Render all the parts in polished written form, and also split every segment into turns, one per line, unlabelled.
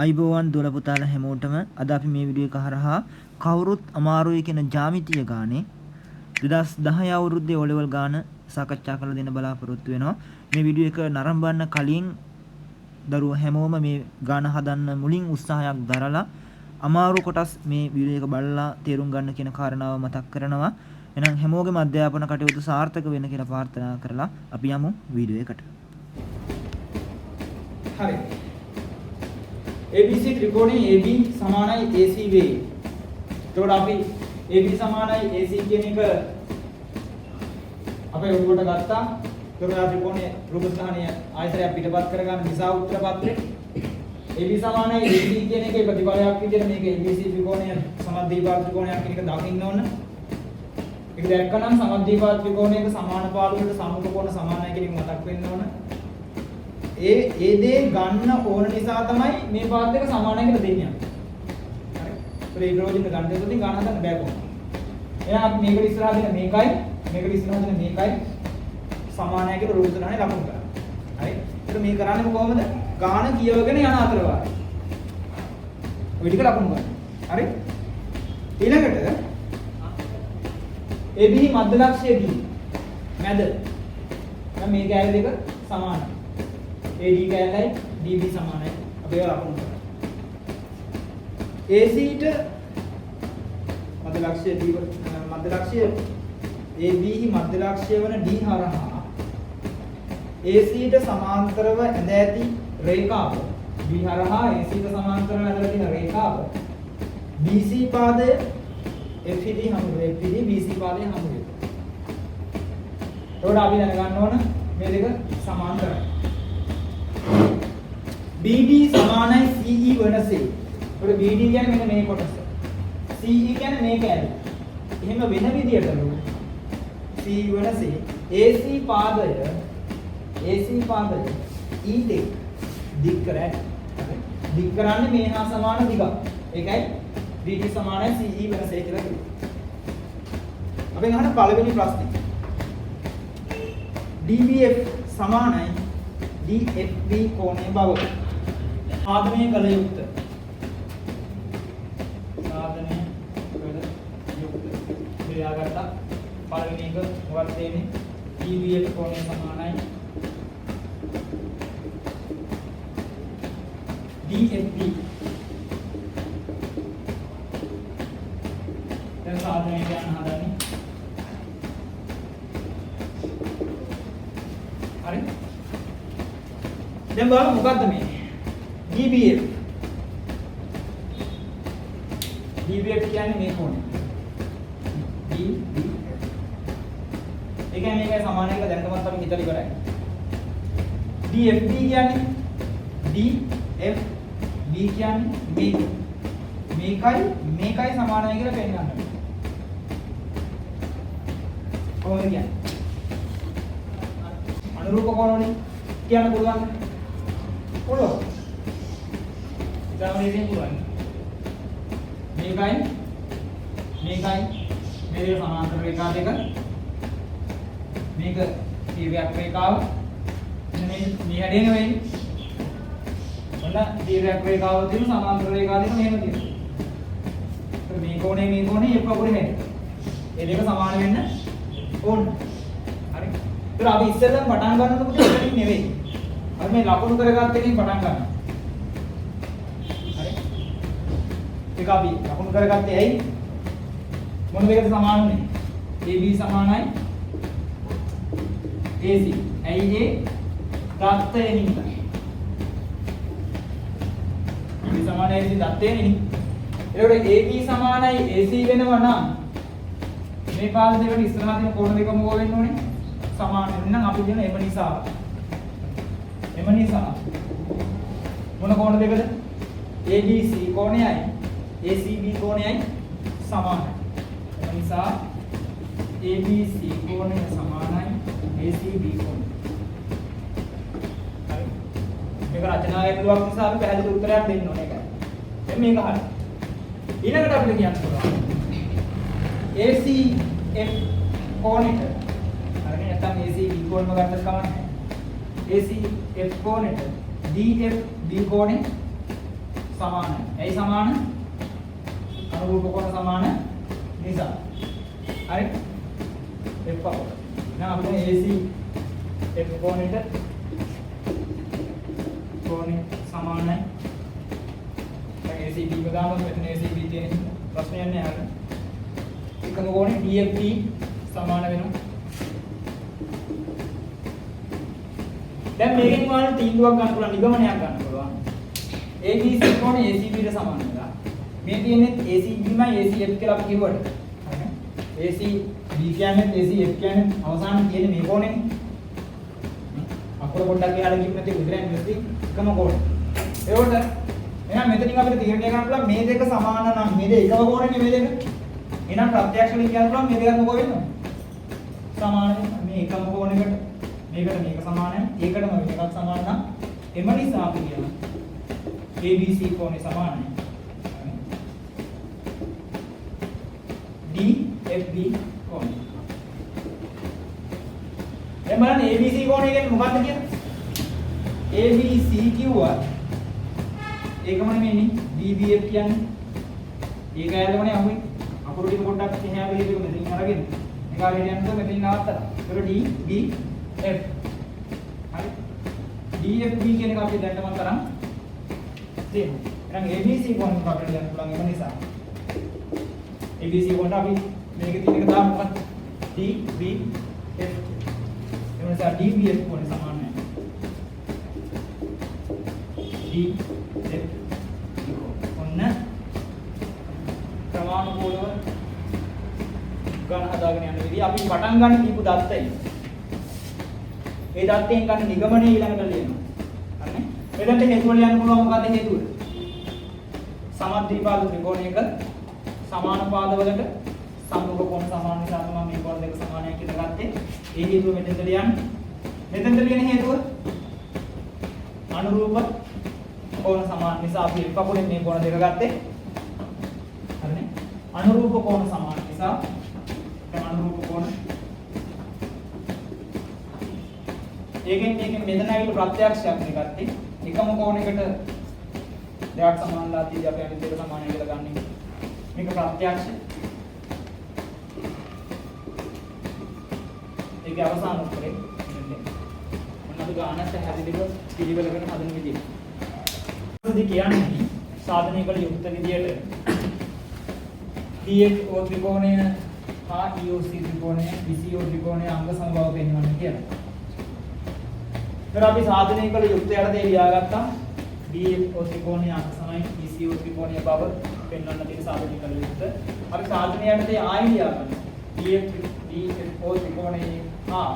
අයිබෝවන් දුවල පුතාලා හැමෝටම අද අපි මේ වීඩියෝ එක හරහා කවුරුත් අමාරුයි කියන ජ්‍යාමිතිය ගානේ 2010 අවුරුද්දේ O level ගාන සාකච්ඡා කරලා දෙන්න බලාපොරොත්තු වෙනවා. මේ වීඩියෝ එක නරඹන්න කලින් දරුවෝ හැමෝම මේ ගාන හදන්න මුලින් උත්සාහයක් දරලා අමාරු කොටස් මේ වීඩියෝ එක බලලා තේරුම් ගන්න කියන කාරණාව මතක් කරනවා. එහෙනම් හැමෝගෙම අධ්‍යාපන කටයුතු සාර්ථක වෙන්න කියලා ප්‍රාර්ථනා කරලා අපි යමු වීඩියෝ එකට.
හරි. ABC ත්‍රිකෝණයේ AB සමානයි AC වේ. එතකොට අපි AB සමානයි AC කියන එක අපේ ඔළුවට ගත්තා. එතකොට ආ ත්‍රිකෝණයේ රූපස්ථානීය ආයතනය පිටපත් කරගන්න නිසා උත්තර පත්‍රේ AB සමානයි AC කියන එකේ ප්‍රතිඵලයක් විදිහට මේක ABC ත්‍රිකෝණය සමද්වීපාද ත්‍රිකෝණයක් කියන එක දකින්න ඕන. ඒක දැක්කනම් සමද්වීපාද ත්‍රිකෝණයක සමාන පාළුවකට සම්මුඛ කොණ සමානයි කියන එක මතක් වෙන්න ඕන. ඒ දේ ගන්න ඕන නිසා තමයි මේ පාත් දෙක සමානයි කියලා දෙන්නේ. හරි. ඒ ප්‍රෝජින ගන්න දෙද්දී ගන්න හදන්න බෑ කොහොමද? එහෙනම් අපි මේකට ඉස්සරහා දෙන මේකයි මේකට ඉස්සරහා දෙන මේකයි සමානයි කියලා රූපසනානේ ලකුණු කරා. හරි. ඒක මේ කරන්නේ කොහොමද? ගාන කියවගෙන යන අතර වාරය. ඔය ටික ලකුණු ගන්න. හරි. ඊළඟට AB මධ්‍ය ලක්ෂ්‍ය D මැද. දැන් මේ කැලේ දෙක සමානයි. AD කැලලයි DB සමානයි. අපි ඒවා ලකුණු කරා. AC ට මධ්‍ය ලක්ෂ්‍ය D මධ්‍ය ලක්ෂ්‍ය AB මධ්‍ය ලක්ෂ්‍ය වන D හරහා AC ට සමාන්තරව ඇඳ ඇති රේඛාව B හරහා AC ට සමාන්තරව ඇඳලා තියෙන රේඛාව BC පාදය FED හමු වේ. FED BC පාදය හමු වේ. එතකොට අපි දැනගන්න ඕන මේ දෙක සමාන්තරයි. BD සමානයි CE වනසේ. එතකොට BD කියන්නේ මෙන්න මේ කොටස. CE කියන්නේ මේක ඇරි. එහෙම වෙන විදියට CE වනසේ AC පාදය E දෙක දික් කරන්නේ. දික් කරන්නේ මේ හා සමාන දිගක්. ඒකයි BD සමානයි CE වනසේ කියලා කිව්වේ. අපෙන් අහන පළවෙනි ප්‍රශ්නේ. DBF සමානයි DFB කෝණයේ බව. සාධනය කළ යුක්ත. ක්‍රියාගත්තා. පළවෙනි එක මොකක්ද දෙන්නේ? DBF කෝණය සමානයි DFB. දැන් සාධනය කියන්න හදන්නේ. හරි. දැන් බලමු මොකද්ද මේ? DBF කියන්නේ මේ කෝණය. DBF. ඒ කියන්නේ මේකයි සමාන එක දැනටමත් අපි හිතලා ඉවරයි. DFB කියන්නේ DFB කියන්නේ මේකයි සමානයි කියලා පෙන්නන්න. කොහොමද කියන්නේ? අනුරූප කෝණවලින් කියන්න පුළුවන්. පුළුවන්. ඉතාලි දෙන්න පුළුවන්. මේකයි මේ දෙක සමාන්තර රේඛා දෙක. මේක දීර්ඝ රේඛාව. මේ හැඩේනේ වෙන්නේ. ඔන්න දීර්ඝ රේඛාව තියෙන සමාන්තර රේඛා දෙක මෙහෙම තියෙනවා. මේ කෝණේ එක වගේ හැටි. මේ දෙක සමාන වෙන්න ඕන. හරි. ඒත් අපි ඉස්සෙල්ලා පටන් ගන්නකොට ඒකකින් නෙවෙයි. අපි මේ ලකුණු කරගත්ත එකකින් පටන් ගන්නවා. හරි. ඒක අපි ලකුණු කරගත්තේ ඇයි? මොන දෙකද සමාන වෙන්නේ? AB සමානයි AC. ඇයි ඒ? දත්තය නින්දා. AB සමානයි AC දත්තය නින්දා. ඒකට AB සමානයි AC වෙනවා නම් මේ පාද දෙකට ඉස්සරහා තියෙන කෝණ දෙක මොකෝ වෙන්න ඕනේ? සමාන වෙන්න අපි කියන එම නිසා මොන කෝණ දෙකද? ABC කෝණයයි ACB කෝණයයි සමානයි. ඒ නිසා ABC කෝණය සමානයි ACB කෝණය. හරි. මේක රචනා ගැටලුවක් නිසා අපි පැහැදිලි උත්තරයක් දෙන්න ඕනේ ඒකයි. දැන් මේක හරි. ඊළඟට අපිට කියන්න පුළුවන් ACF කෝණයට හරිනේ නැත්නම් ACB කෝණම ගන්නත් කමන්නේ. ACF කෝණයට DFB කෝණය සමානයි. ඇයි සමාන? අනුරූප කොන සමාන නිසා. හරි? F පපුව. දැන් අපිට AC F කොනෙට කොනේ සමානයි. දැන් AC B ගාමත් මෙතන AC B තියෙන ප්‍රශ්නයක් නෑ හරිය. එකම කොනේ DFB සමාන වෙනවා. දැන් මේකෙන් ඔයාලට තීන්දුවක් ගන්න පුළුවන් නිගමනයක් ගන්න පුළුවන්. ABC කොනේ ACB ට සමාන වෙනවා. මේ තියෙන්නේ ACB මයි ACF කියලා අපි කිව්වට. හරිනේ. AC B කියන්නේ ACF කියන්නේ අවසාන තියෙන්නේ මේ කොනේනේ. අකුර පොඩ්ඩක් එහාට ගිහින් නැති විතරයි නැති එකම කොනේ. ඒකට එහෙනම් මෙතනින් අපිට තීරණය ගන්න පුළුවන් මේ දෙක සමාන නම් මේ දෙක එකම කොනේනේ මේ දෙක. එහෙනම් ප්‍රත්‍යක්ෂ වලින් කියන්න පුළුවන් මේ දෙකක් මොකෝ වෙනවද? සමාන මේ එකම කොනයකට මේකට මේක සමානයි ඒකටම වෙන එකක් සමාන නම් එම නිසා අපි කියනවා ABC කෝණය සමානයි DFB කෝණය. දැන් බලන්න ABC කෝණය කියන්නේ මොකක්ද කියන්නේ? ABC කිව්වා ඒකම නෙමෙයිනේ DBF කියන්නේ. ඒක ඇලවනේ අපි අකුරු ටික පොඩ්ඩක් එහා මෙහෙම මෙතනින් අරගෙන මේක හරියට යනකොට මෙතනින් නවත්තලා. ඒක DBF. හරි. DFB කියන එක අපි දැන්නම තරම් තියෙනවා. එහෙනම් ABC කෝණය අපිට දැනන්න පුළුවන් ඒ නිසා. ABC කෝණය අපි මේකේ තියෙන එක දාමු මොකක්ද? DBF. ඒ නිසා DBF කෝණය සමාන නැහැ. DF ඔන්න ප්‍රමාණිකව ගණන හදාගෙන යන විදිහ අපි පටන් ගන්න දීපු දත්තයි. ඒ දත්තෙන් ගන්න නිගමනය ඊළඟට ලියනවා. හරිනේ? එතනට හේතු වල යන්න පුළුවන් මොකද්ද හේතුව? සමද්විපාද ත්‍රිකෝණයක සමාන පාදවලට සම්මුඛ කොණ සමාන නිසා තමයි මේ කොණ දෙක සමානයි කියලා ගත්තේ. ඒ හේතුව මෙතෙන්ට ලියන්නේ. මෙතෙන්ට ලියන හේතුව අනුරූප කොණ සමාන නිසා අපි එක කකුලෙන් මේ කොණ දෙක ගත්තේ. හරිනේ? අනුරූප කොණ සමාන නිසා දැන් අනුරූප කොණ ඒකෙන් මෙතන ඇවිල්ලා ප්‍රත්‍යක්ෂයක් නේ ගත්තේ. එකම කෝණයකට දෙයක් සමානලා තියෙදි අපි අනිත් දෙක සමානයි කියලා ගන්න. මේක ප්‍රත්‍යක්ෂ. ඒකේ අවසාන උත්තරේ මෙන්න. මොනවද ගානත් හැදිලිව පිළිවෙලකට හදන විදිහ. ඉතින් කියන්නේ සාධනය කළ යුක්ත විදියට DFO ත්‍රිකෝණය හා EOC ත්‍රිකෝණය BCO ත්‍රිකෝණය අංග සමබව පෙන්වන්න කියලා. අපි සාධනය කළ යුක්තයට දේ ලියාගත්තා. DFO ත්‍රිකෝණය අංග සමයි BCO ත්‍රිකෝණය බව පෙන්වන්න තියෙන සාධනය කළ යුක්ත. අපි සාධනයට දේ ආයෙ ලියාගන්න. DFO ත්‍රිකෝණය හා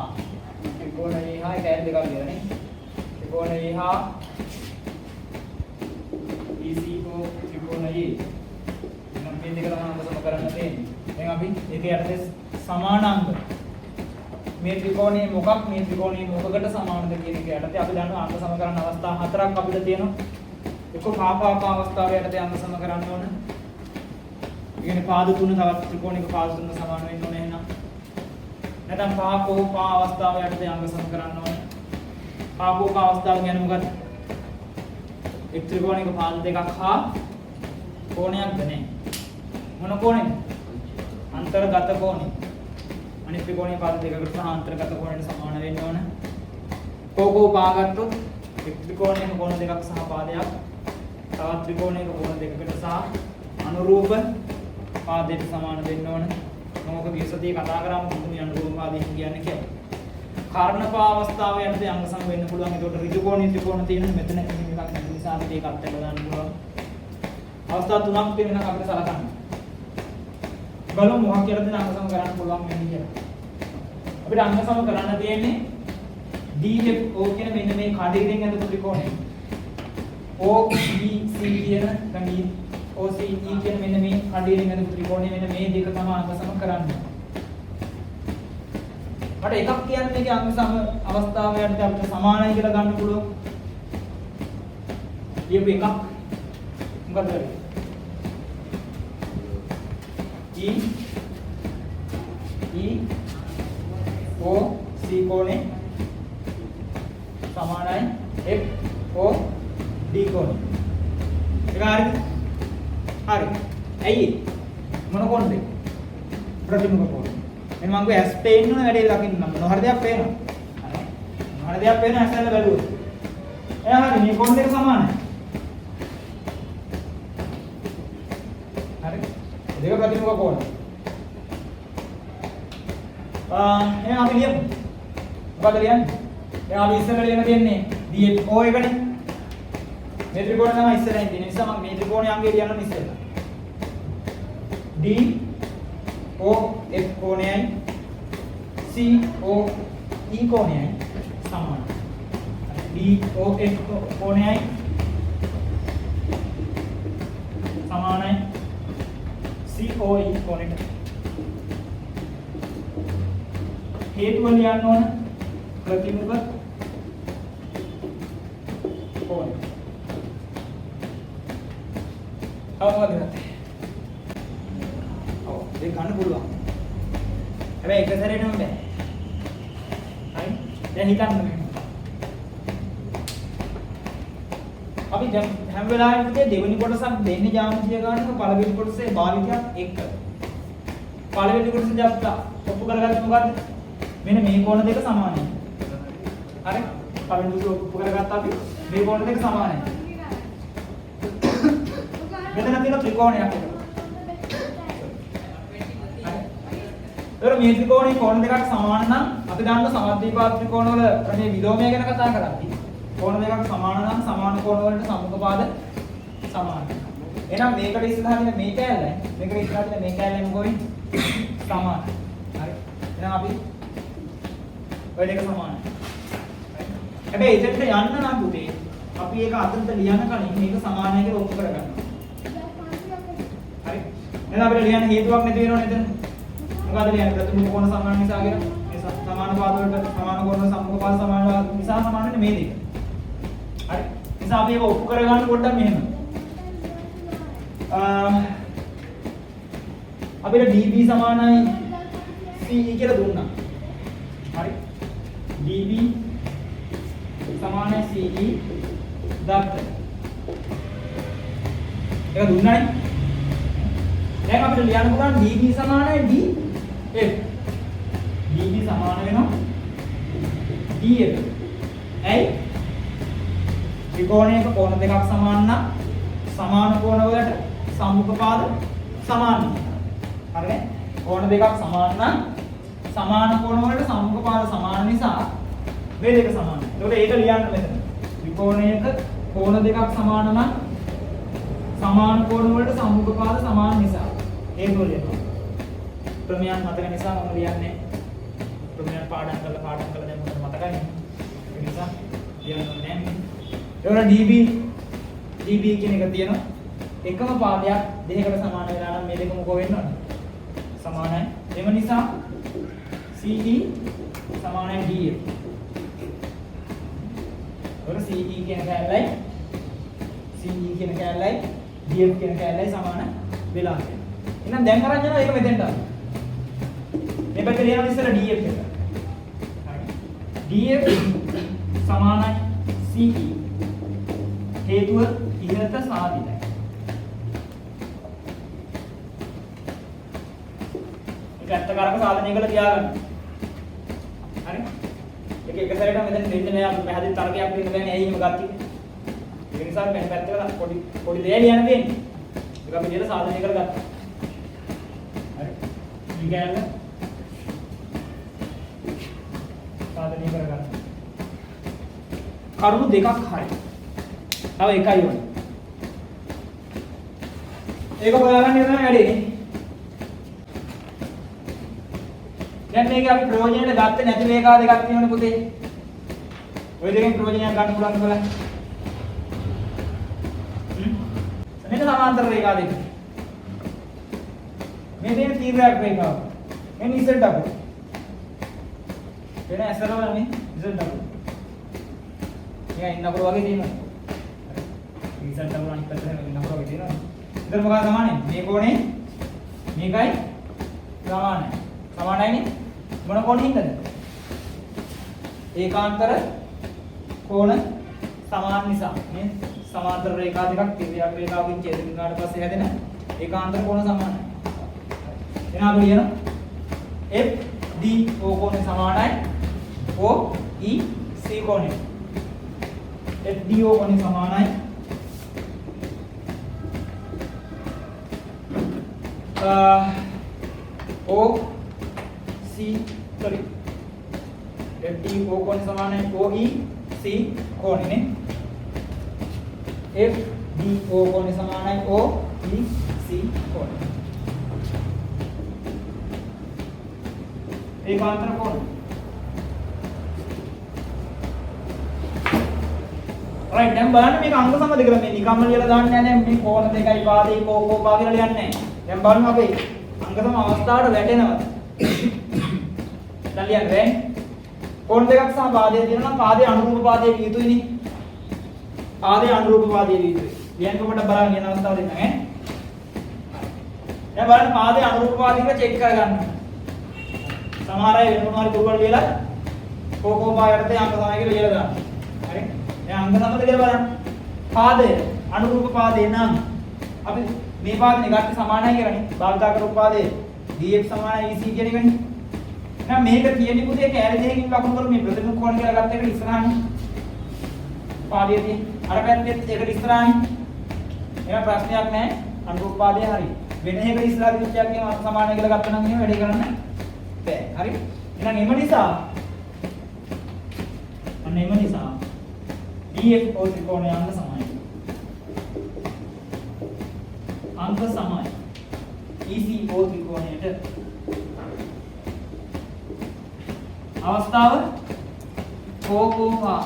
ත්‍රිකෝණය හා කැර දෙකක් ලියන්නේ. ත්‍රිකෝණය හා BCO ත්‍රිකෝණය නම් මේ දෙක තමයි අංග සම කරන්න තියෙන්නේ. දැන් අපි ඒක යටතේ සමානාංග මේ ත්‍රිකෝණයේ මොකක් මේ ත්‍රිකෝණයේ මොකකට සමානද කියන එක යටතේ අපි දන්නවා අංග සම කරන්න අවස්ථා හතරක් අපිට තියෙනවා. එක පාපාප අවස්ථාව යටතේ අංග සම කරන්න ඕන. ඒ කියන්නේ පාද තුන තවත් ත්‍රිකෝණයක පාද තුන සමාන වෙන්න ඕන එහෙනම්. නැත්නම් පාපෝපා අවස්ථාව යටතේ අංග සම කරන්න ඕන. පාපෝපා අවස්ථාව කියන්නේ මොකක්ද? එක් ත්‍රිකෝණයක පාද දෙකක් හා කෝණයක්ද නැහැ. මොන කෝණයද? අන්තර්ගත කෝණය. අනිත් ත්‍රිකෝණීය පාද දෙකකට සහ අන්තර්ගත කෝණයට සමාන වෙන්න ඕන. කෝකෝ පාගත්තොත් එක් ත්‍රිකෝණයක කෝණ දෙකක් සහ පාදයක් තවත් ත්‍රිකෝණයක කෝණ දෙකකට සහ අනුරූප පාදයට සමාන වෙන්න ඕන. මොකද විසතිය කතා කරාම මුතුනි අනුරූප පාදයෙන් කියන්නේ කියලා. කර්ණපා අවස්ථාව යටතේ අංග සම වෙන්න පුළුවන්. ඒකට ඍජු කෝණීය ත්‍රිකෝණ තියෙන මෙතන එකක් නැති නිසා අපි ඒක අත්හැර දාන්න පුළුවන්. අවස්ථා තුනක් තියෙන එක අපිට සලකන්න. බලමු මොකක් කියලාද අංග සම කරන්න පුළුවන් වෙන්නේ කියලා. අපිට අංග සම කරන්න තියෙන්නේ DFO කියන මෙන්න මේ කඩේකින් ඇඳපු ත්‍රිකෝණය. OBC කියන ගණී OCE කියන මෙන්න මේ කඩේකින් ඇඳපු ත්‍රිකෝණය මෙන්න මේ දෙක තමයි අංග සම කරන්නේ. මට එකක් කියන්නේ මේකේ අංග සම අවස්ථාව යටතේ අපිට සමානයි කියලා ගන්න පුළුවන්. ඊයප එකක් මොකද වෙන්නේ? O C කෝණය සමානයි F O D කෝණය. ඒක හරිද? හරි. ඇයි? මොන කොන්ද? ප්‍රතිමුඛ කොන. එහෙනම් මම ඇස් පේන්න ඕන වැඩේ දකින්න නම් මොන හරි දෙයක් පේනවා. හරි. මොන හරි දෙයක් පේනවා ඇස් වල බැලුවොත්. එයා හරි මේ කොන් දෙක සමානයි. හරි. දෙක ප්‍රතිමුඛ කොන. එහෙනම් අපි ලියමු. මොකද ලියන්නේ? දැන් අපි ඉස්සෙල්ලා ලියන්න තියෙන්නේ DFO එකනේ. මේ ත්‍රිකෝණය තමයි ඉස්සරහින් තියෙන නිසා මම මේ ත්‍රිකෝණයේ අංගය ලියන්න ඕනේ ඉස්සෙල්ලා. D O F කෝණයයි C O E කෝණයයි සමානයි. D O F කෝණයයි සමානයි C O E කෝණයට. හේතුව ලියන්න ඕන ප්‍රතිමුඛ කෝණය. අවබෝධ කරගන්න. ඔව් ඒක ගන්න පුළුවන්. හැබැයි එක සැරේටම බෑ. හරි? දැන් හිතන්න මේ. අපි දැන් හැම වෙලාවෙම දෙවෙනි කොටසක් දෙන්නේ ජ්‍යාමිතිය ගන්නක පළවෙනි කොටසේ භාවිතයක් එක්ක. පළවෙනි කොටස දැක්කා. ඔප්පු කරගත්තේ මොකද්ද? මෙන්න මේ කෝණ දෙක සමානයි. හරි? පළවෙනි කොටස ඔප්පු කරගත්තා අපි මේ කෝණ දෙක සමානයි. මෙතන තියෙන ත්‍රිකෝණයක් එක. හරි. මේ ත්‍රිකෝණේ කෝණ දෙකක් සමාන නම් අපි දන්න සමද්විපාත ත්‍රිකෝණ වල මේ විලෝමය ගැන කතා කරද්දී කෝණ දෙකක් සමාන නම් සමාන කෝණ වලට සම්මුඛ පාද සමානයි. එහෙනම් මේකට ඉස්සරහා තියෙන මේ කෑල්ලයි මේකට ඉස්සරහා තියෙන මේ කෑල්ලයි මොකෝ වෙන්නේ? සමානයි. හරි. එහෙනම් අපි ඔය දෙක සමානයි. හැබැයි එතෙන්ට යන්න නම් පුතේ අපි ඒක අතට ලියන්න කලින් මේක සමානයි කියලා ඔප්පු කරගන්නවා. හරි. එහෙනම් අපිට ලියන්න හේතුවක් නැති වෙනවනේ එතන. මොකද ලියන්නේ ප්‍රතිමුඛ කෝණ සමාන නිසා කියලා. මේ සමාන පාද වලට සමාන කෝණ සම්මුඛ පාද සමාන නිසා සමාන වෙන්නේ මේ දෙක. හරි. නිසා අපි ඒක ඔප්පු කරගන්න පොඩ්ඩක් මෙහෙම. අපිට DB සමානයි CE කියලා දුන්නා. හරි. DB සමානයි CE දත්ත. ඒක දුන්නානේ. දැන් අපිට ලියන්න පුළුවන් DB සමානයි DF. DB සමාන වෙනවා DF. ඇයි? ත්‍රිකෝණයක කෝණ දෙකක් සමාන නම් සමාන කෝණ වලට සම්මුඛ පාද සමාන. හරිනේ? කෝණ දෙකක් සමාන නම් සමාන කෝණ වලට සම්මුඛ පාද සමාන නිසා මේ දෙක සමානයි. ඒකට ඒක ලියන්න මෙතන. ත්‍රිකෝණයක කෝණ දෙකක් සමාන නම් සමාන කෝණ වලට සම්මුඛ පාද සමාන නිසා ඒක ලියනවා. ප්‍රමේයන් මතක නිසා මම ලියන්නේ ප්‍රමේයන් පාඩම් කරලා දැන් මොකද මතකයි. ඒ නිසා ලියන්න ඕනේ නැහැ. ඒවල DB කියන එක තියෙනවා. එකම පාදයක් දෙකකට සමාන වෙලා නම් මේ දෙක මොකෝ වෙන්න ඕනේ? සමානයි. එම නිසා CE සමානයි DF. ඔර CE කියන කැලලයි DF කියන කැලලයි සමාන වෙලා තියෙනවා. එහෙනම් දැන් අරන් යනවා ඒක මෙතෙන්ට. මේ පැත්තේ ලියනවා ඉස්සෙල්ලා DF එක. හරි. DF සමානයි CE. හේතුව ඉහත සාධිතයි. ඒක ඇත්ත කරක සාධනය කරලා තියාගන්න. හරි? ඒක එක සැරේටම මෙතන දෙන්නේ නෑ අපි පැහැදිලි තර්කයක් දෙන්න බෑනේ ඇයි එහෙම ගත්තේ. ඒ නිසා මේ පැත්තට පොඩි දෙයක් ලියන්න දෙන්නේ. ඒක අපි දෙල සාධනය කරගත්තා. හරි? ඊගැල සාධනය කරගන්න. කරුණු දෙකක් හරි. තව එකයි ඕනේ. ඒක හොයාගන්න යන වැඩේ. දැන් මේක අපි ප්‍රයෝජනෙට ගත්තේ නැති රේඛා දෙකක් තියෙනවනේ පුතේ. ඔය දෙකෙන් ප්‍රයෝජනයක් ගන්න පුළුවන් කියලා. මෙන්න සමාන්තර රේඛා දෙක. මේ දෙන තීරයක් රේඛාව. එන්න ඉස්සරට අපු. වෙන ඇසරවල නේ ඉස්සරට අපු. මේක ඉන්නකොට වගේ තියෙනවා. ඉස්සරට අපු අනිත් පැත්තට ඉන්නකොට වගේ තියෙනවා. ඉතින් මොකක්ද සමානයි? මේ කෝණේ මේකයි සමානයි. සමානයිනේ. මොන කෝණින්ද? ඒකාන්තර කෝණ සමාන නිසා. මේ සමාන්තර රේඛා දෙකක් තිරියක් රේඛාවකින් ඡේදක ගාන පස්සේ හැදෙන ඒකාන්තර කෝණ සමානයි. එහෙනම් අපි ලියනවා FDO කෝණය සමානයි OEC කෝණය. FDO කෝණය සමානයි FDO කෝණය සමානයි OEC කෝණය. FDO කෝණය සමානයි OEC කෝණය. ඒකාන්තර කෝණ. right දැන් බලන්න මේක අංග සමද කියලා මේ නිකම්ම ලියලා දාන්නේ නැහැ මේ කෝණ දෙකයි පාදේ කෝපා කියලා ලියන්නේ නැහැ. දැන් බලන්න අපේ අංග සම අවස්ථාවට වැටෙනවද? දැන් ලියන්නේ කෝණ දෙකක් සහ පාදයේ තියෙනවා නම් පාදයේ අනුරූප පාදයේ විය යුතුයිනේ. පාදයේ අනුරූප පාදයේ විය යුතුයි. ලියන්න කොට බලන්න කියන අවස්ථාව දෙන්න ඈ. දැන් බලන්න පාදයේ අනුරූප පාදේ කියලා චෙක් කරගන්න. සමහර අය වෙන මොනවාරි කුරුවල් ලියලා කෝපා යටතේ අංග සමය කියලා ලියලා දානවා. හරි? දැන් අංග සමද කියලා බලන්න. පාදය අනුරූප පාදේ නම් අපි මේ පාදනේ ගන්න සමානයි කියලානේ. භාවිතා කරපු පාදේ DF සමානයි EC කියන එකනේ. එහෙනම් මේක කියන්නේ පුතේ කැලේ දෙකකින් ලකුණු කරමු මේ ප්‍රතිමුඛ කෝණ කියලා ගත්ත එකට ඉස්සරහනේ. පාදයේ තියෙන අර පැත්තෙත් ඒකට ඉස්සරහනේ. එහෙනම් ප්‍රශ්නයක් නැහැ. අනුරූප පාදේ හරි. වෙන එකකට ඉස්සරහ විචයක් කියම සමානයි කියලා ගත්තා නම් එහෙම වැඩේ කරන්න බෑ. හරි? එහෙනම් එම නිසා DFO ත්‍රිකෝණය අංග සමයි. අංග සමයි. ECO ත්‍රිකෝණයට අවස්ථාව කෝපා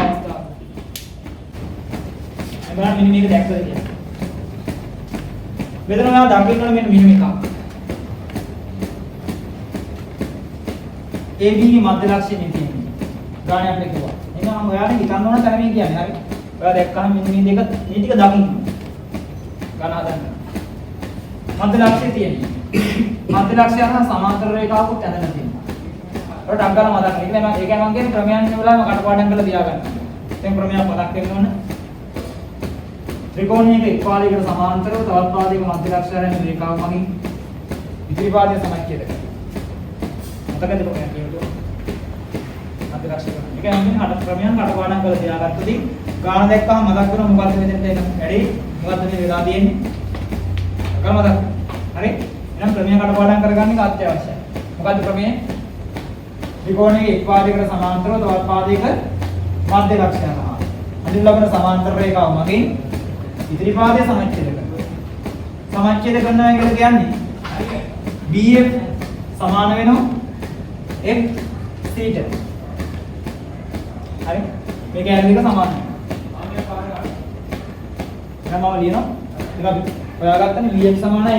අවස්ථාව. එබැවින් මෙන්න මේක දැක්කද කියලා. මෙතන ඔයා දකින්න ඕනේ මෙන්න මෙහෙම එකක්. AB ගේ මධ්‍ය ලක්ෂණය තියෙනවා. ගාණය අපිට කිව්වා. එහෙනම් ඔයාලා හිතන්න ඕන තැන මේ කියන්නේ. හරි. ඔයා දැක්කම මෙන්න මේ දෙක මේ ටික දකින්න. ගාණ හදන්න. මධ්‍ය ලක්ෂණය තියෙනවා. මධ්‍ය ලක්ෂණය හා සමාන්තර රේඛාවකුත් ඇඳලා තියෙනවා. ඔයාලට අංගල මතක් කරගන්න. ඒකයි මම කියන්නේ ක්‍රමයන් වෙලාවම කටපාඩම් කරලා තියාගන්න. දැන් ක්‍රමයක් මතක් වෙන්න ඕන. ත්‍රිකෝණයක එක් පාදයකට සමාන්තරව තවත් පාදයක මධ්‍ය ලක්ෂණයෙන් රේඛාව මගින් ඉදිරි පාදය සමච්ඡේද කරනවා. මතකද කොහොමද කියන්නේ? මධ්‍ය ලක්ෂණ. ඒ කියන්නේ හද ක්‍රමයන් කටපාඩම් කරලා තියාගත්තොත් ගාන දැක්කම මතක් වෙනවා මොකද්ද මෙතනට එන වැඩි මොකද්ද මේ වෙලා තියෙන්නේ? අකල් මතක්. හරි? එහෙනම් ක්‍රමයන් කටපාඩම් කරගන්න එක අත්‍යවශ්‍යයි. මොකද්ද ක්‍රමය? ත්‍රිකෝණයක එක් පාදයකට සමාන්තරව තවත් පාදයක මධ්‍ය ලක්ෂණ තමයි. අඳුර ලබන සමාන්තර රේඛාව මගින් ඉදිරි පාදයේ සමච්ඡේද කරනවා. සමච්ඡේද කරනවා කියලා කියන්නේ BF සමාන වෙනවා FC ට. හරි? මේ කැලේ දෙක සමානයි. එහෙනම් මම ලියනවා. ඒක අපි හොයාගත්තනේ BF සමානයි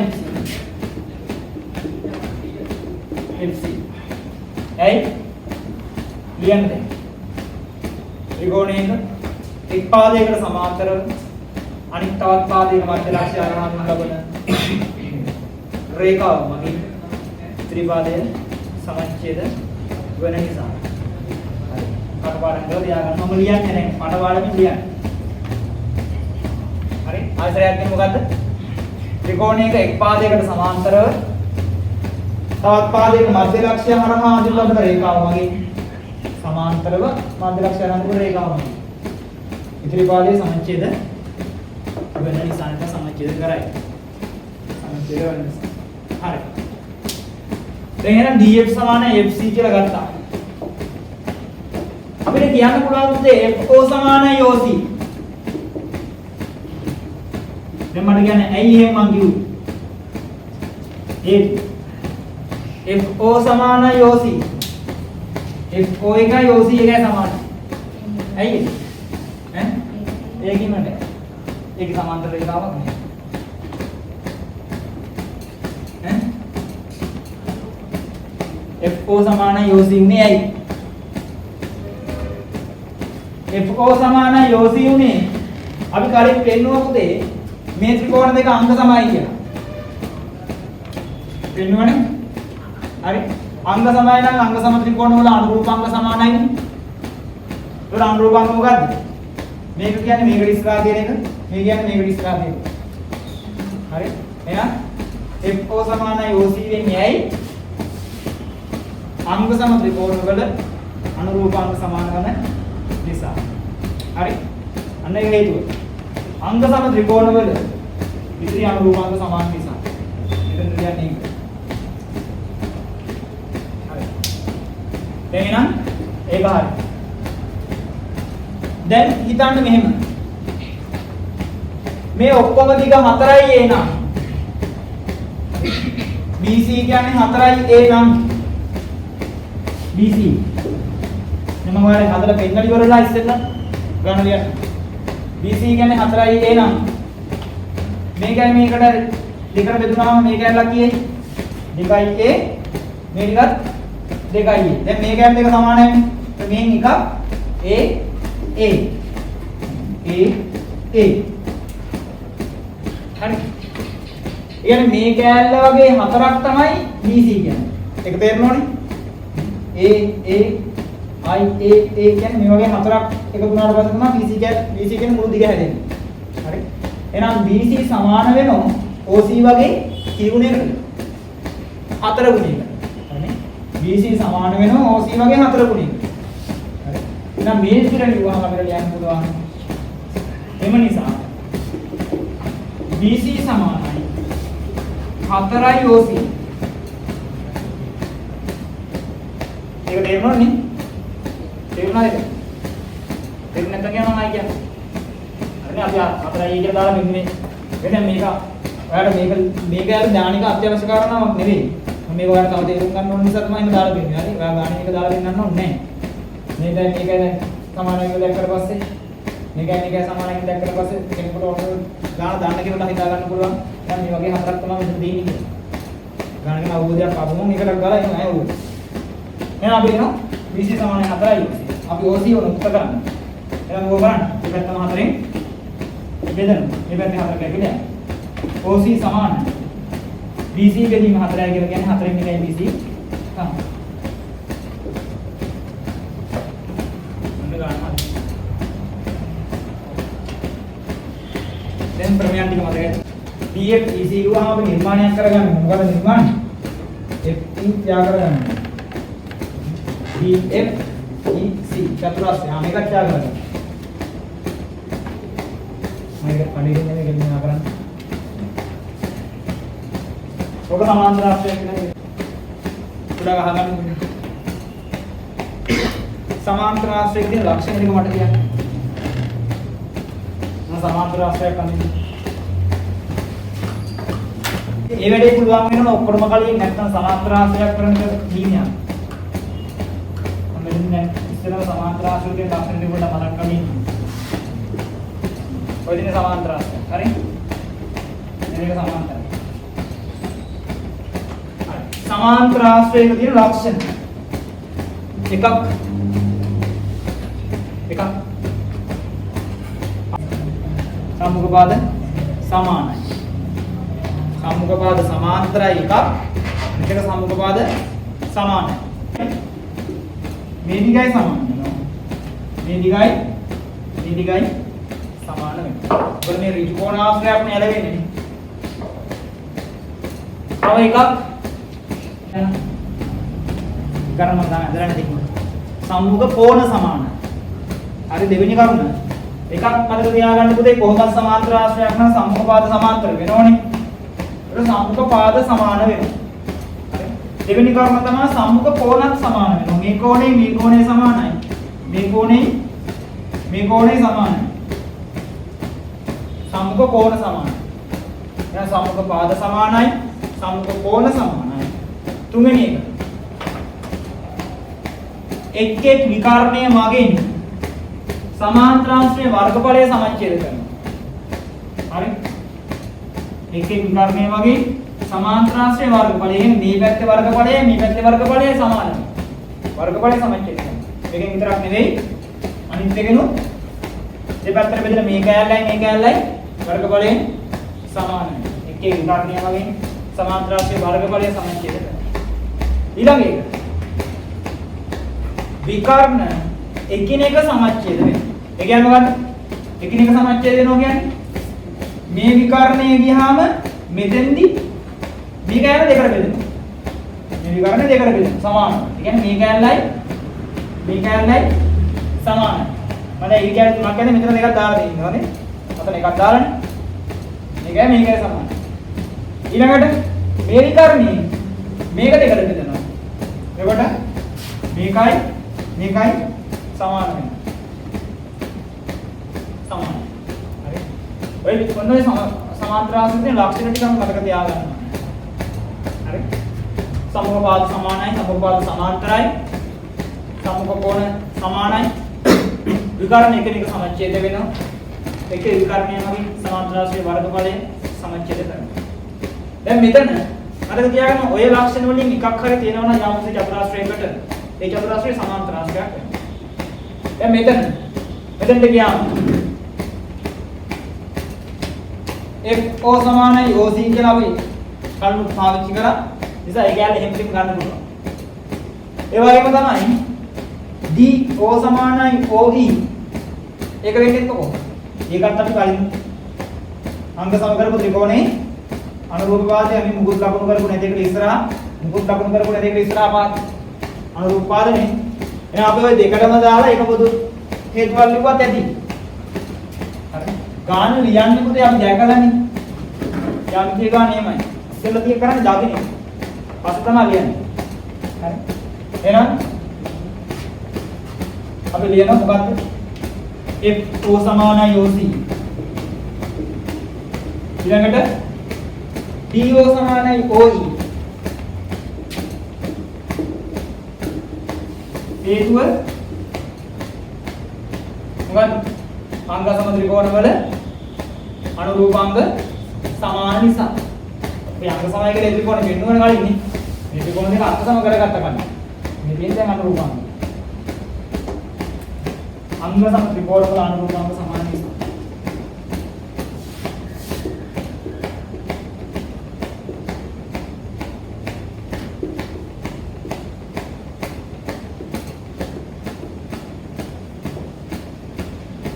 FC. ඇයි? ලියන්නේ. ත්‍රිකෝණයක එක් පාදයකට සමාන්තරව අනිත් තවත් පාදයක මධ්‍ය ලක්ෂ්‍ය ආරහන් ලබන රේඛාව මගින් ත්‍රිපාදය සමච්ඡේද වෙන නිසා. හරි. කටපාඩම් කරලා තියාගන්න. මම ලියන්නේ නැහැ. කටපාඩමින් ලියන්නේ. හරි. ආයතනයක් කියන්නේ මොකද්ද? ත්‍රිකෝණයක එක් පාදයකට සමාන්තරව තවත් පාදයක මධ්‍ය ලක්ෂ්‍ය හරහා අඳුර ලබන රේඛාව මගින් සමාන්තරව මධ්‍ය ලක්ෂ්‍ය අනුකූල රේඛාව මගින් ඉදිරි පාදයේ සමච්ඡේද වෙන නිසා සමච්ඡේද කරයි. සමච්ඡේද වෙන නිසා. හරි. දැන් එහෙනම් DF සමාන FC කියලා ගත්තා. අපිට කියන්න පුළුවන් FO සමානයි OC. දැන් මට කියන්නේ ඇයි එහෙම මං කිව්වේ? FO සමානයි OC. FO එකයි OC එකයි සමානයි. ඇයි ඒ? ඈ? ඒකින් නේද? ඒක සමාන්තර රේඛාවක් නේ. FO සමානයි OC උනේ ඇයි? FO සමානයි OC උනේ අපි කලින් පෙන්නුවා පුතේ මේ ත්‍රිකෝණ දෙක අංග සමයි කියලා. පෙන්නුවනේ හරි. අංග සමය නම් අංග සම ත්‍රිකෝණ වල අනුරූපාංග සමානයිනේ. ඒක අනුරූපාංග මොකද්ද? මේක කියන්නේ මේකට ඉස්සරහා තියෙන එක. මේ කියන්නේ මේකට ඉස්සරහා තියෙන එක. හරි. එහෙනම් FO සමානයි OC වෙන්නේ ඇයි? අංග සම ත්‍රිකෝණ වල අනුරූපාංග සමාන වන නිසා. හරි. අන්න ඒක හේතුව. අංග සම ත්‍රිකෝණ වල ඉතිරි අනුරූපාංග සමාන නිසා. මෙතන කියන්නේ ඒක. හරි. එහෙනම් ඒක හරි. දැන් හිතන්න මෙහෙම. මේ ඔක්කොම දිග 4යි a නම් BC කියන්නේ 4යි a නම් BC මම ඔයාලට හදලා පෙන්නලා ඉවරලා ඉස්සෙල්ලා ගණන ලියන්න. BC කියන්නේ 4යි a නම් මේකයි මේකට දෙකට බෙදුනහම මේක ඇල්ලක් කීයයි? 2යි a මේ ටිකත් 2යි a. දැන් මේ කෑම දෙක සමානයිනේ. මෙහෙන් එකක් a a a a හරි. يعني මේ කෑල්ල වගේ හතරක් තමයි BC කියන්නේ. ඒක තේරෙනවනේ? A A I A කියන්නේ මේ වගේ හතරක් එකතු වුණාට පස්සේ තමයි BC කියන්නේ මුළු දිග හැදෙන්නේ. හරි. එහෙනම් BC සමාන වෙනවා OC වගේ කී ගුණයකට? 4 ගුණයකට. හරිනේ? BC සමාන වෙනවා OC වගේ 4 ගුණයකට. හරි. එහෙනම් මේ විදිහට ලියුවාම අපිට ලියන්න පුළුවන්. එම නිසා BC සමානයි 4යි OC. ඒක තේරුණානේ? තේරුණාද? තේරුණ නැත්නම් කියනවා නයි කියන්නේ. හරිනේ අපි 4යි කියලා දාලා මෙන්නේ. එහෙනම් මේක ඔයාලට මේක යාර ඥානික අත්‍යවශ්‍ය කාරණාවක් නෙවෙයි. මම මේක ඔයාලට තව තේරුම් ගන්න ඕන නිසා තමයි මම දාලා දෙන්නේ. හරි. ඔයා ගාණික එක දාලා දෙන්නන්න ඕනේ නැහැ. මේ දැන් මේක දැන් සමානයි කියලා දැක්කට පස්සේ මේකයි සමානයි දැක්කට පස්සේ කෙනෙකුට ඕන ගාන දාන්න කියලා හිතා ගන්න පුළුවන්. දැන් මේ වගේ හතරක් තමයි මෙතන දෙන්නේ කියලා. ගානක අවබෝධයක් ආවම මේකට ගාලා එන්නේ නැහැ ඕක. එහෙනම් අපි එනවා BC සමානයි 4යි. අපි OC වල උත්තර කරන්න. එහෙනම් ඕක බලන්න. මේ පැත්තම 4ෙන් බෙදන්න. මේ පැත්තේ 4 කැවිලා. OC සමාන BC බෙදීම 4යි කියලා කියන්නේ 4ෙන් එකයි BC තමයි. මොන ගානක්? දැන් ප්‍රමේයන් ටික මතකයි. PF EC ගුවාම අපි නිර්මාණයක් කරගන්නේ මොකද නිර්මාණය? FE ත්‍යාග කරගන්න. PF EC චතුරස්‍රය මේක ත්‍යාග කරගන්න. මේක පණිවිඩ නෙමෙයි ගෙලිනා කරන්න. ඔක සමාන්තර ආශ්‍රය කියලා උඩ ගහගන්න. සමාන්තර ආශ්‍රය කියන ලක්ෂණ ටික මට කියන්න. සමාන්තර ආශ්‍රයයක් අඳින්න. ඒ වැඩේ පුළුවන් වෙනවා ඔක්කොම කලින් නැත්නම් සමාන්තර ආශ්‍රයයක් කරන කීනියක්. මම මෙන්න ඉස්සෙල්ලා සමාන්තර ආශ්‍රය කියන ලක්ෂණ ටික පොඩ්ඩක් මතක් කරගන්න. ඔය දිනේ සමාන්තර ආශ්‍රය. හරි? මේක සමාන්තර. හරි. සමාන්තර ආශ්‍රයක තියෙන ලක්ෂණ. එකක් සම්මුඛ පාද සමානයි. සම්මුඛ පාද සමාන්තරයි එකක්. මේක සම්මුඛ පාද සමානයි. මේ දිගයි සමාන වෙනවා. මේ දිගයි සමාන වෙනවා. ඔබ මේ ඍජු කෝණාශ්‍රයක් නැලවෙන්නේ. තව එකක් කරම දාන්න දෙන්න. සම්මුඛ කෝණ සමානයි. හරි දෙවෙනි කරුණ. එකක් මතක තියාගන්න පුතේ කොහොමද සමාන්තර ආශ්‍රයයක් නම් සම්මුඛ පාද සමාන්තර වෙනවනේ. ඒක සම්මුඛ පාද සමාන වෙනවා. හරි. දෙවෙනි කරුණ තමයි සම්මුඛ කෝණත් සමාන වෙනවා. මේ කෝණේ සමානයි. මේ කෝණේ සමානයි. සම්මුඛ කෝණ සමානයි. එහෙනම් සම්මුඛ පාද සමානයි. සම්මුඛ කෝණ සමානයි. තුන්වෙනි එක එක් විකර්ණය මගින් සමාන්තරාංශයේ වර්ගඵලය සමච්ඡේද කරනවා. හරි? එක එක විකර්ණය වගේ සමාන්තරාංශයේ වර්ගඵලය. කියන්නේ මේ පැත්තේ වර්ගඵලය මේ පැත්තේ වර්ගඵලය සමානයි. වර්ගඵලය සමච්ඡේද කරනවා. මේකෙන් විතරක් නෙවෙයි අනිත් එකනොත් දෙපැත්තට බෙදලා මේ කෑල්ලයි වර්ගඵලයෙන් සමානයි. එක එක විකර්ණය වගේ සමාන්තරාංශයේ වර්ගඵලය සමච්ඡේද කරනවා. ඊළඟ එක විකර්ණ එකිනෙක සමච්ඡේද වෙනවා. ඒ කියන්නේ මොකද්ද? එකිනෙක සමච්ඡේද වෙනවා කියන්නේ මේ විකර්ණය ගියාම මෙතෙන්දි මේ කෑල්ල දෙකට බෙදෙනවා. මේ විකර්ණ දෙකට බෙදෙනවා සමානයි. ඒ කියන්නේ මේ කෑල්ලයි සමානයි. මම ඒ කියන්නේ තුනක් කියන්නේ මෙතන දෙකක් දාලා තියෙනවා නේ. අතන එකක් දාලානේ. මේකයි මේකයි සමානයි. ඊළඟට මේ විකර්ණී මේක දෙකට බෙදෙනවා. එතකොට මේකයි සමාන වෙනවා. සමාන. හරි. ඔය මොනවද සමාන්තර ආශ්‍රිතේ ලක්ෂණ ටික මතක තියාගන්න. හරි. සමුහ පාද සමානයි, සමුහ පාද සමාන්තරයි. සමුහ කෝණ සමානයි. විකර්ණ එකිනෙක සමච්ඡේද වෙනවා. එක විකර්ණයමයි සමාන්තර ආශ්‍රිත වර්ගඵලය සමච්ඡේද කරනවා. දැන් මෙතන මතක තියාගන්න ඔය ලක්ෂණ වලින් එකක් හරි තියෙනවා නම් යාමසේ චතුරාශ්‍රයකට ඒ චතුරාශ්‍රය සමාන්තර ආශ්‍රයයක් වෙනවා. දැන් මෙතනට ගියාම FO සමානයි OC කියලා අපි කලින් පාවිච්චි කරා. නිසා ඒ කැලේ හැම දෙයක් ගන්න පුළුවන්. ඒ වගේම තමයි DO සමානයි OE. ඒක වෙන්නේ කොහොමද? ඒකත් අපි කලින් අංග සම කරපු ත්‍රිකෝණේ අනුරූප පාදයේ අපි මුකුත් ලකුණු කරපු නැති එකට ඉස්සරහා මුකුත් ලකුණු කරපු නැති එකට ඉස්සරහා පාද අනුරූප පාදනේ. එහෙනම් අපි ওই දෙකටම දාලා ඒක පොදු හේතුඵල ලිව්වත් ඇති. හරි. ගාන ලියන්නේ පුතේ අපි දැකලානේ. යම්කේ ගාන එහෙමයි. ඉස්සෙල්ලා තිය කරන්නේ දාගෙන. පස්සේ තමයි ලියන්නේ. හරි. එහෙනම් අපි ලියනවා මොකද්ද? FO සමානයි OC. ඊළඟට DO සමානයි OE. හේතුව මොකද්ද? අංග සම ත්‍රිකෝණ වල අනුරූපාංග සමාන නිසා. අපි අංග සමය කියලා ත්‍රිකෝණ වෙන්නවනේ කලින් නේ. මේ ත්‍රිකෝණ දෙක අංග සම කරගත්ත කලින්. මේ තියෙන දැන් අනුරූපාංග. අංග සම ත්‍රිකෝණ වල අනුරූපාංග සමාන නිසා.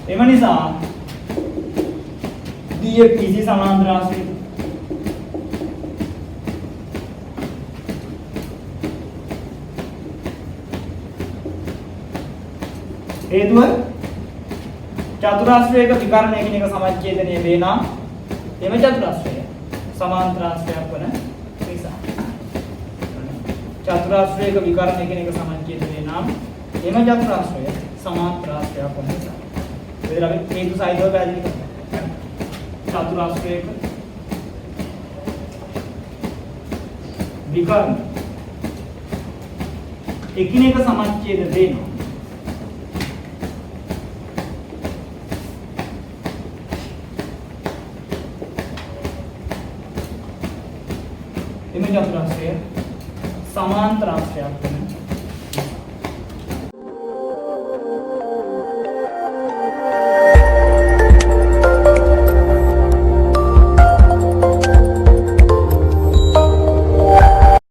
එම නිසා DFPC සමාන්තර ආශ්‍රිත හේතුව චතුරාශ්‍රයක විකර්ණ එකිනෙක සමච්ඡේදනය වේ නම් එම චතුරාශ්‍රය සමාන්තර ආශ්‍රයයක් වන නිසා චතුරාශ්‍රයක විකර්ණ එකිනෙක සමච්ඡේදනය නම් එම චතුරාශ්‍රය සමාන්තර ආශ්‍රයයක් වන නිසා වෙලා අපි හේතු සායිදව පැහැදිලි කරනවා. චතුරාශ්‍රයක විකර්ණ එකිනෙක සමච්ඡේද වෙනවා. එම චතුරාශ්‍රය සමාන්තර ආශ්‍රයයක් වෙන